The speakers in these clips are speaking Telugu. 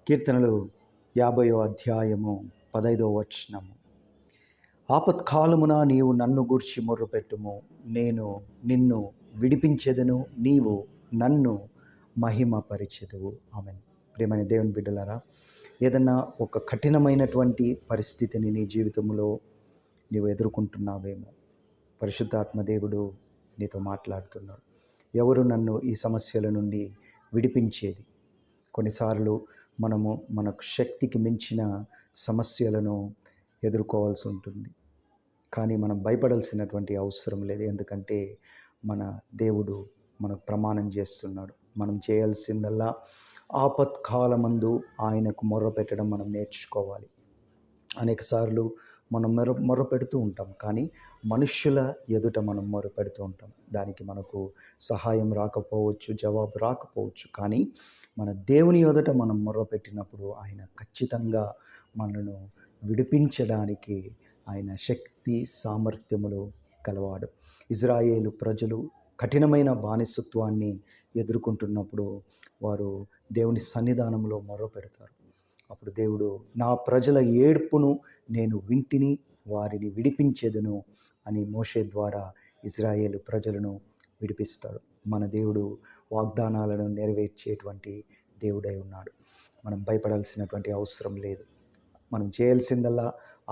కీర్తనలు 50వ అధ్యాయము 15వ వచనము. ఆపత్కాలమున నీవు నన్ను గూర్చి మొర్రపెట్టుము, నేను నిన్ను విడిపించెదను, నీవు నన్ను మహిమపరిచెదవు. ఆమేన్. ప్రియమైన దేవుని బిడ్డలారా, ఏదన్నా ఒక కఠినమైనటువంటి పరిస్థితిని నీ జీవితంలో నీవు ఎదుర్కొంటున్నావేమో, పరిశుద్ధాత్మ దేవుడు నీతో మాట్లాడుతున్నాడు. ఎవరు నన్ను ఈ సమస్యల నుండి విడిపించేది? కొన్నిసార్లు మనము మనకు శక్తికి మించిన సమస్యలను ఎదుర్కోవాల్సి ఉంటుంది. కానీ మనం భయపడాల్సినటువంటి అవసరం లేదు. ఎందుకంటే మన దేవుడు మనకు ప్రమాణం చేస్తున్నాడు. మనం చేయాల్సిందల్లా ఆపత్కాలమందు ఆయనకు మొర్రపెట్టడం మనం నేర్చుకోవాలి. అనేకసార్లు మనం మొర్రపెడుతూ ఉంటాం, కానీ మనుష్యుల ఎదుట మనం మొర్రపెడుతూ ఉంటాం. దానికి మనకు సహాయం రాకపోవచ్చు, జవాబు రాకపోవచ్చు. కానీ మన దేవుని ఎదుట మనం మొర్రపెట్టినప్పుడు ఆయన ఖచ్చితంగా మనను విడిపించడానికి ఆయన శక్తి సామర్థ్యములు కలవాడు. ఇజ్రాయేలు ప్రజలు కఠినమైన బానిసత్వాన్ని ఎదుర్కొంటున్నప్పుడు వారు దేవుని సన్నిధానంలో మొర్రపెడతారు. అప్పుడు దేవుడు, నా ప్రజల ఏడ్పును నేను వింటిని, వారిని విడిపించెదను అని మోషే ద్వారా ఇజ్రాయేలు ప్రజలను విడిపిస్తాడు. మన దేవుడు వాగ్దానాలను నెరవేర్చేటువంటి దేవుడై ఉన్నాడు. మనం భయపడాల్సినటువంటి అవసరం లేదు. మనం చేయాల్సిందల్లా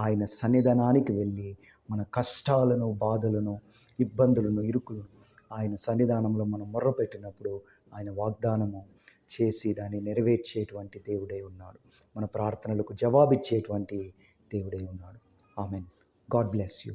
ఆయన సన్నిధానానికి వెళ్ళి మన కష్టాలను, బాధలను, ఇబ్బందులను, ఇరుకులను ఆయన సన్నిధానంలో మనం మొర్రపెట్టినప్పుడు ఆయన వాగ్దానము చేసి దాన్ని నెరవేర్చేటువంటి దేవుడై ఉన్నాడు. మన ప్రార్థనలకు జవాబిచ్చేటువంటి దేవుడై ఉన్నాడు. ఆమెన్. God bless you.